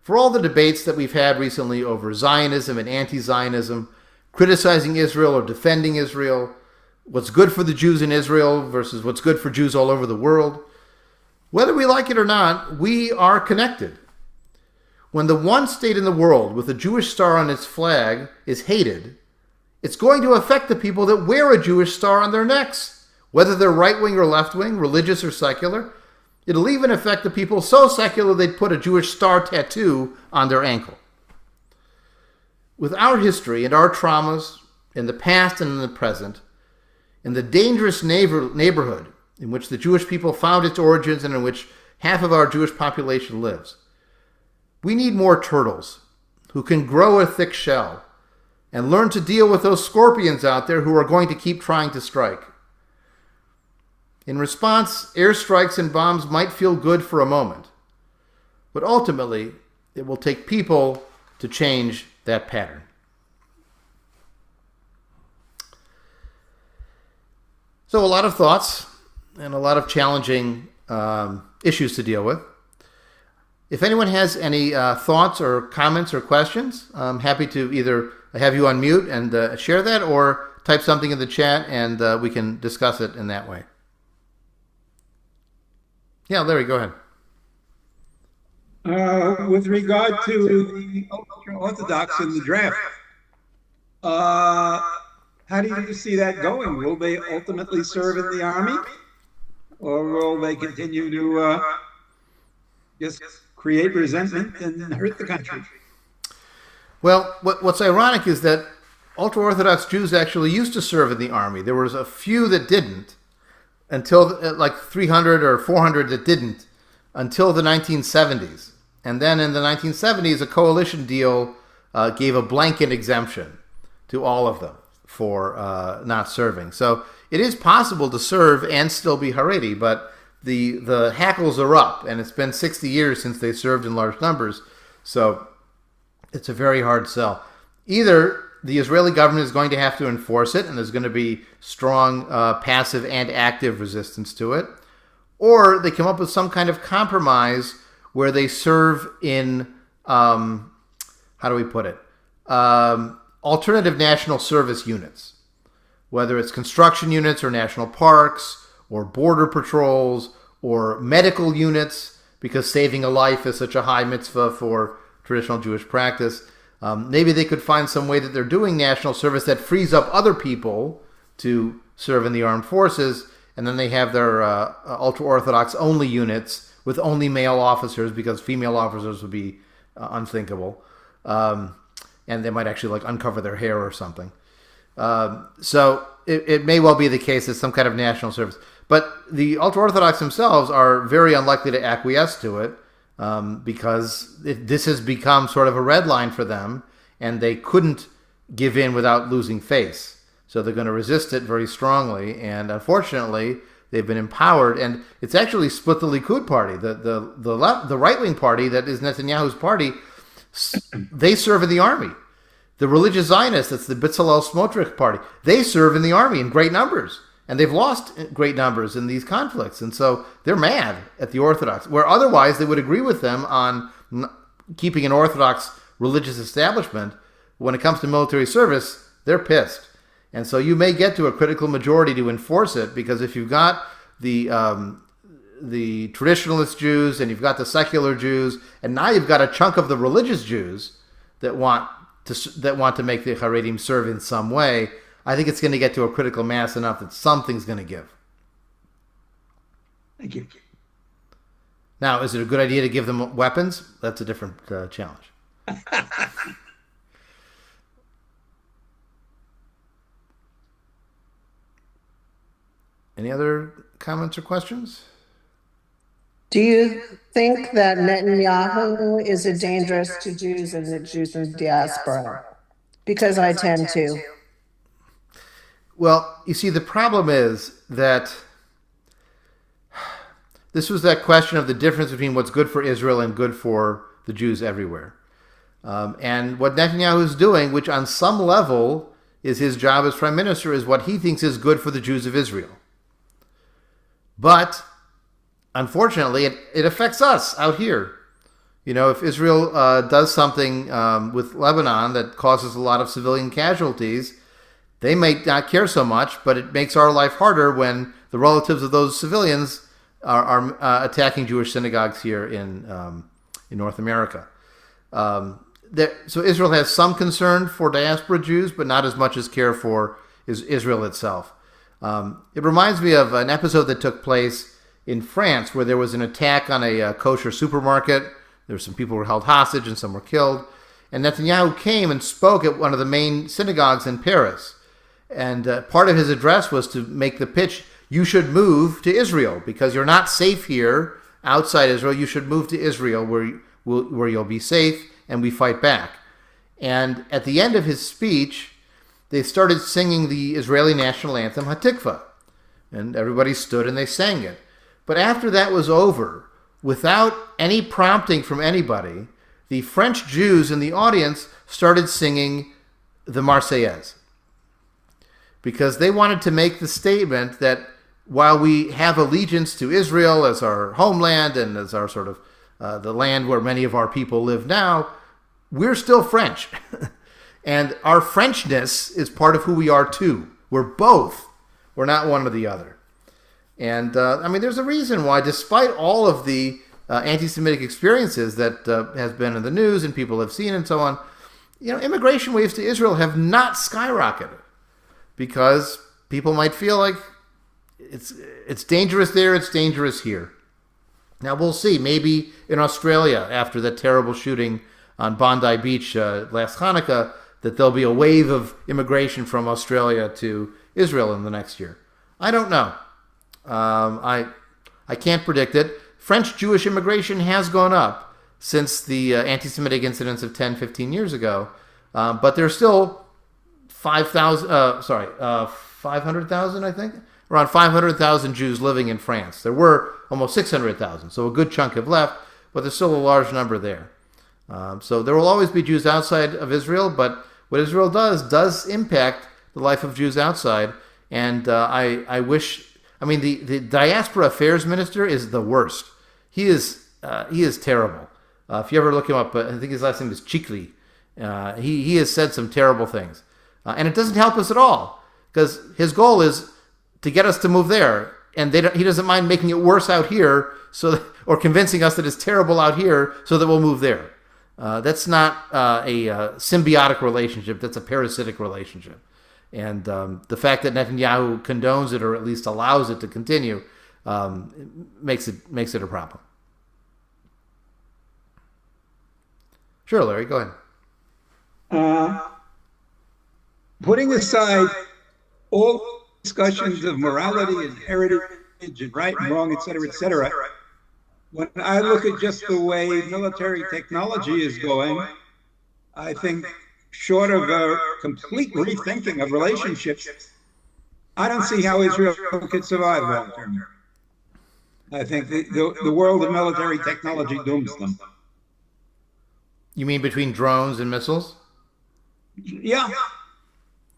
For all the debates that we've had recently over Zionism and anti-Zionism, criticizing Israel or defending Israel, what's good for the Jews in Israel versus what's good for Jews all over the world, whether we like it or not, we are connected. When the one state in the world with a Jewish star on its flag is hated, it's going to affect the people that wear a Jewish star on their necks, whether they're right-wing or left-wing, religious or secular. It'll even affect the people so secular they'd put a Jewish star tattoo on their ankle. With our history and our traumas in the past and in the present, in the dangerous neighborhood in which the Jewish people found its origins and in which half of our Jewish population lives, we need more turtles who can grow a thick shell and learn to deal with those scorpions out there who are going to keep trying to strike. In response, airstrikes and bombs might feel good for a moment, but ultimately it will take people to change that pattern. So a lot of thoughts and a lot of challenging issues to deal with. If anyone has any thoughts or comments or questions, I'm happy to either have you on mute and share that, or type something in the chat and we can discuss it in that way. Yeah, Larry, go ahead. With regard to the ultra-Orthodox in the draft, how do you see that going? Will they ultimately serve in the army? Or will they continue to just create resentment and hurt the country? Well, what's ironic is that ultra-Orthodox Jews actually used to serve in the army. There was a few that didn't, until like 300 or 400 that didn't, until the 1970s. And then in the 1970s, a coalition deal gave a blanket exemption to all of them for not serving. So it is possible to serve and still be Haredi, but the hackles are up, and it's been 60 years since they served in large numbers. So it's a very hard sell. Either the Israeli government is going to have to enforce it, and there's going to be strong passive and active resistance to it, or they come up with some kind of compromise where they serve in, how do we put it, alternative national service units, whether it's construction units or national parks or border patrols or medical units, because saving a life is such a high mitzvah for traditional Jewish practice. Maybe they could find some way that they're doing national service that frees up other people to serve in the armed forces, and then they have their ultra-Orthodox only units with only male officers, because female officers would be unthinkable. And they might actually uncover their hair or something. So it may well be the case as some kind of national service. But the ultra-Orthodox themselves are very unlikely to acquiesce to it, because this has become sort of a red line for them, and they couldn't give in without losing face. So they're going to resist it very strongly, and unfortunately, they've been empowered, and it's actually split the Likud party, the right-wing party that is Netanyahu's party. They serve in the army. The religious Zionists, that's the Bezalel Smotrich party, they serve in the army in great numbers, And they've lost great numbers in these conflicts. And so they're mad at the Orthodox, where otherwise they would agree with them on keeping an Orthodox religious establishment. When it comes to military service, they're pissed. And so you may get to a critical majority to enforce it, because if you've got the traditionalist Jews and you've got the secular Jews, and now you've got a chunk of the religious Jews that want to make the Haredim serve in some way, I think it's going to get to a critical mass enough that something's going to give. Thank you. Now, is it a good idea to give them weapons? That's a different challenge. Any other comments or questions? Do you think that Netanyahu is a dangerous to Jews and the Jews in the diaspora? Because I tend to. Well, you see, the problem is that this was that question of the difference between what's good for Israel and good for the Jews everywhere. And what Netanyahu is doing, which on some level is his job as prime minister, is what he thinks is good for the Jews of Israel. But unfortunately, it affects us out here. You know, if Israel does something with Lebanon that causes a lot of civilian casualties, they may not care so much, but it makes our life harder when the relatives of those civilians are attacking Jewish synagogues here in North America. So Israel has some concern for diaspora Jews, but not as much as care for Israel itself. It reminds me of an episode that took place in France where there was an attack on a kosher supermarket. There were some people who were held hostage and some were killed. And Netanyahu came and spoke at one of the main synagogues in Paris. And part of his address was to make the pitch, you should move to Israel because you're not safe here outside Israel. You should move to Israel where you'll be safe and we fight back. And at the end of his speech, they started singing the Israeli national anthem, Hatikva. And everybody stood and they sang it. But after that was over, without any prompting from anybody, the French Jews in the audience started singing the Marseillaise. Because they wanted to make the statement that while we have allegiance to Israel as our homeland and as our sort of the land where many of our people live now, we're still French. And our Frenchness is part of who we are too. We're both. We're not one or the other. And I mean, there's a reason why, despite all of the anti-Semitic experiences that has been in the news and people have seen and so on, you know, immigration waves to Israel have not skyrocketed. Because people might feel like it's dangerous there, it's dangerous here. Now we'll see. Maybe in Australia, after that terrible shooting on Bondi Beach last Hanukkah, that there'll be a wave of immigration from Australia to Israel in the next year. I don't know. I can't predict it. French Jewish immigration has gone up since the anti-Semitic incidents of 10, 15 years ago, but there's still 500,000, I think. Around 500,000 Jews living in France. There were almost 600,000, so a good chunk have left, but there's still a large number there. So there will always be Jews outside of Israel, but what Israel does impact the life of Jews outside. And I wish, I mean, the diaspora affairs minister is the worst. He is terrible. If you ever look him up, I think his last name is Chikli. He has said some terrible things. And it doesn't help us at all, because his goal is to get us to move there, and he doesn't mind making it worse out here, or convincing us that it's terrible out here, so that we'll move there. That's not a symbiotic relationship. That's a parasitic relationship. And the fact that Netanyahu condones it, or at least allows it to continue, makes it a problem. Sure, Larry, go ahead. Putting aside all discussions of morality and heritage and right and wrong, et cetera, when I look at just the way military technology is going, I think short of a complete rethinking of relationships, I don't see how Israel could survive long term. I think the world of military technology dooms them. You mean between drones and missiles? Yeah.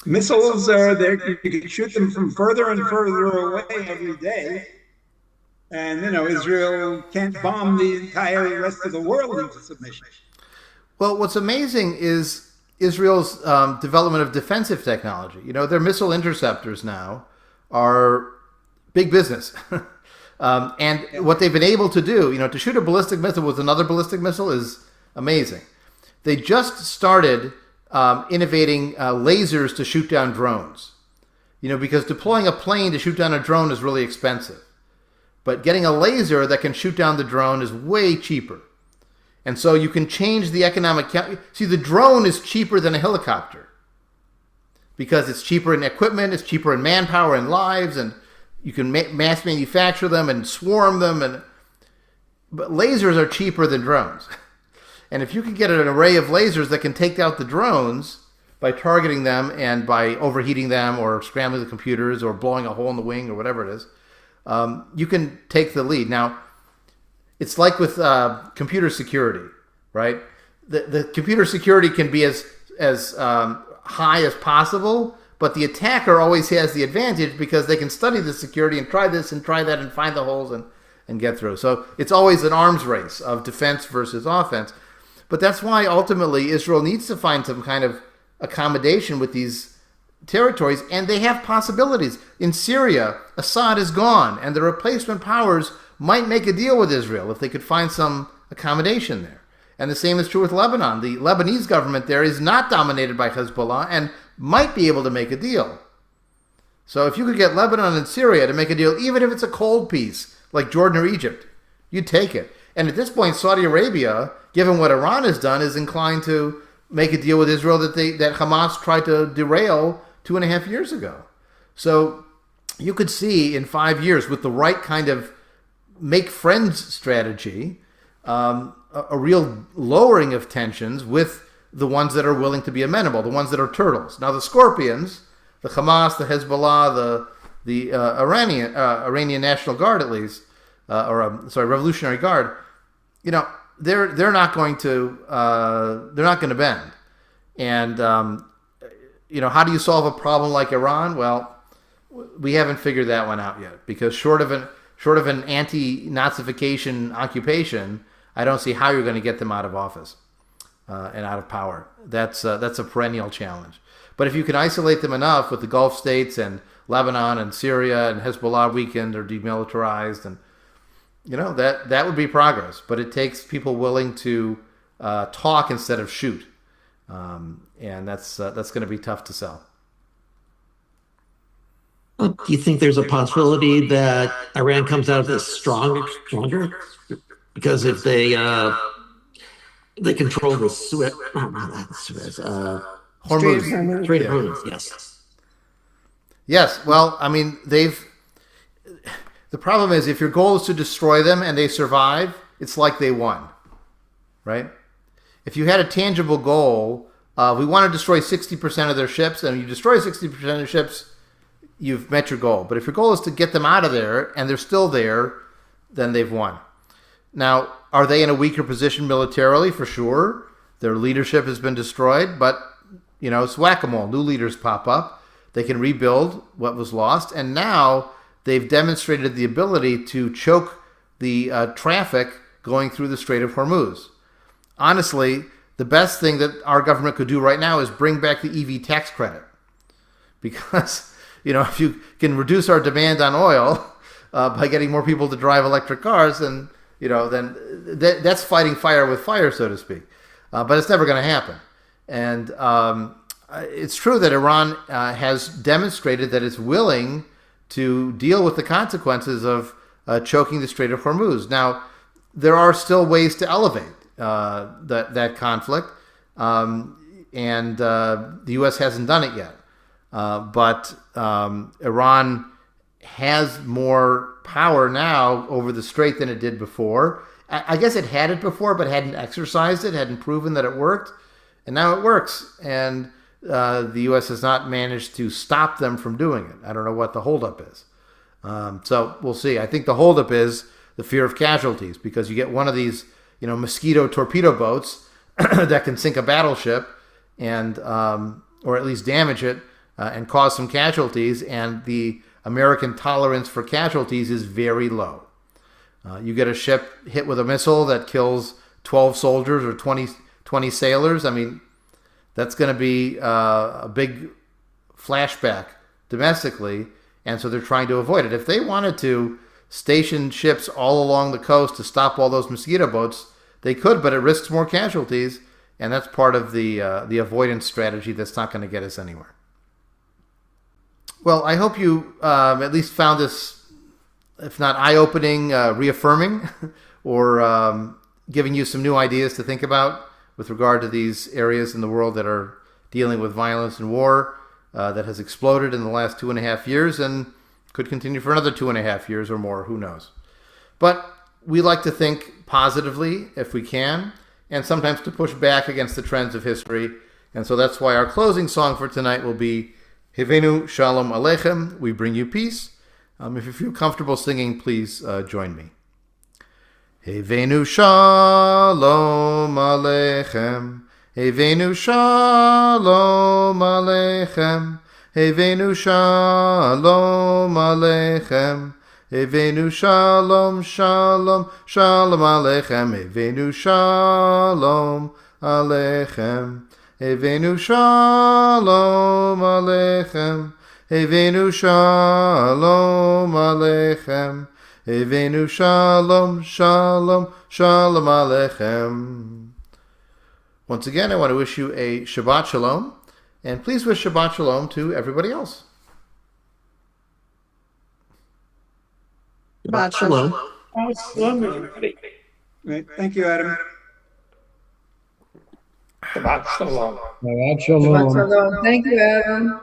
Missiles are there. You can shoot them from further and further away every day. And, Israel can't bomb the entire rest of the world into submission. Well, what's amazing is Israel's development of defensive technology. Their missile interceptors now are big business. And what they've been able to do, to shoot a ballistic missile with another ballistic missile is amazing. They just started innovating lasers to shoot down drones. Because deploying a plane to shoot down a drone is really expensive. But getting a laser that can shoot down the drone is way cheaper. And so you can change the economic... See, the drone is cheaper than a helicopter. Because it's cheaper in equipment, it's cheaper in manpower and lives, and you can mass manufacture them and swarm them. But lasers are cheaper than drones. And if you can get an array of lasers that can take out the drones by targeting them and by overheating them or scrambling the computers or blowing a hole in the wing or whatever it is, you can take the lead. Now, it's like with computer security, right? The computer security can be as high as possible, but the attacker always has the advantage because they can study the security and try this and try that and find the holes and get through. So it's always an arms race of defense versus offense. But that's why ultimately Israel needs to find some kind of accommodation with these territories, and they have possibilities. In Syria, Assad is gone, and the replacement powers might make a deal with Israel if they could find some accommodation there. And the same is true with Lebanon. The Lebanese government there is not dominated by Hezbollah and might be able to make a deal. So if you could get Lebanon and Syria to make a deal, even if it's a cold peace, like Jordan or Egypt, you'd take it. And at this point, Saudi Arabia, given what Iran has done, is inclined to make a deal with Israel that Hamas tried to derail 2.5 years ago. So you could see in 5 years, with the right kind of make friends strategy, a real lowering of tensions with the ones that are willing to be amenable, the ones that are turtles. Now the scorpions, the Hamas, the Hezbollah, the Iranian National Guard at least, Revolutionary Guard, they're not going to bend. And how do you solve a problem like Iran? Well, we haven't figured that one out yet, because short of an anti-Nazification occupation, I don't see how you're going to get them out of office and out of power. That's a perennial challenge. But if you can isolate them enough with the Gulf states and Lebanon and Syria and Hezbollah weakened or demilitarized, and that would be progress. But it takes people willing to talk instead of shoot, and that's going to be tough to sell. Do you think there's a possibility that Iran comes out of this stronger? Because if they control the Suez, Hormuz. Strait of Hormuz, yes. Yes, well, I mean, the problem is if your goal is to destroy them and they survive, it's like they won, right? If you had a tangible goal, we want to destroy 60% of their ships, and you destroy 60% of their ships, you've met your goal. But if your goal is to get them out of there and they're still there, then they've won. Now, are they in a weaker position militarily? For sure. Their leadership has been destroyed, but, it's whack-a-mole. New leaders pop up. They can rebuild what was lost, and now they've demonstrated the ability to choke the traffic going through the Strait of Hormuz. Honestly, the best thing that our government could do right now is bring back the EV tax credit. Because, if you can reduce our demand on oil by getting more people to drive electric cars, then that's fighting fire with fire, so to speak. But it's never going to happen. And it's true that Iran has demonstrated that it's willing to deal with the consequences of choking the Strait of Hormuz. Now, there are still ways to elevate that conflict, and the U.S. hasn't done it yet. But Iran has more power now over the strait than it did before. I guess it had it before, but hadn't exercised it, hadn't proven that it worked. And now it works. And the U.S. has not managed to stop them from doing it. I don't know what the holdup is. So we'll see. I think the holdup is the fear of casualties, because you get one of these, mosquito torpedo boats that can sink a battleship and or at least damage it. and cause some casualties, and the American tolerance for casualties is very low. You get a ship hit with a missile that kills 12 soldiers or 20 sailors. I mean, that's going to be a big flashback domestically, and so they're trying to avoid it. If they wanted to station ships all along the coast to stop all those mosquito boats, they could, but it risks more casualties, and that's part of the avoidance strategy that's not going to get us anywhere. Well, I hope you at least found this, if not eye-opening, reaffirming, or giving you some new ideas to think about with regard to these areas in the world that are dealing with violence and war that has exploded in the last 2.5 years and could continue for another 2.5 years or more, who knows. But we like to think positively if we can, and sometimes to push back against the trends of history. And so that's why our closing song for tonight will be Hevenu Shalom Aleichem, we bring you peace. If you feel comfortable singing, please join me. Hevenu Shalom Aleichem, Hevenu Shalom Aleichem, Hevenu Shalom Aleichem, Hevenu Shalom, Shalom, Shalom Aleichem, Hevenu Shalom Aleichem, Hevenu Shalom Aleichem, Hevenu Shalom Aleichem, Hevenu Shalom, Shalom, Shalom Aleichem. Once again, I want to wish you a Shabbat Shalom, and please wish Shabbat Shalom to everybody else. Shabbat shalom. Right. Thank you, Adam. Shabbat shalom. Shabbat shalom. Thank you, Adam.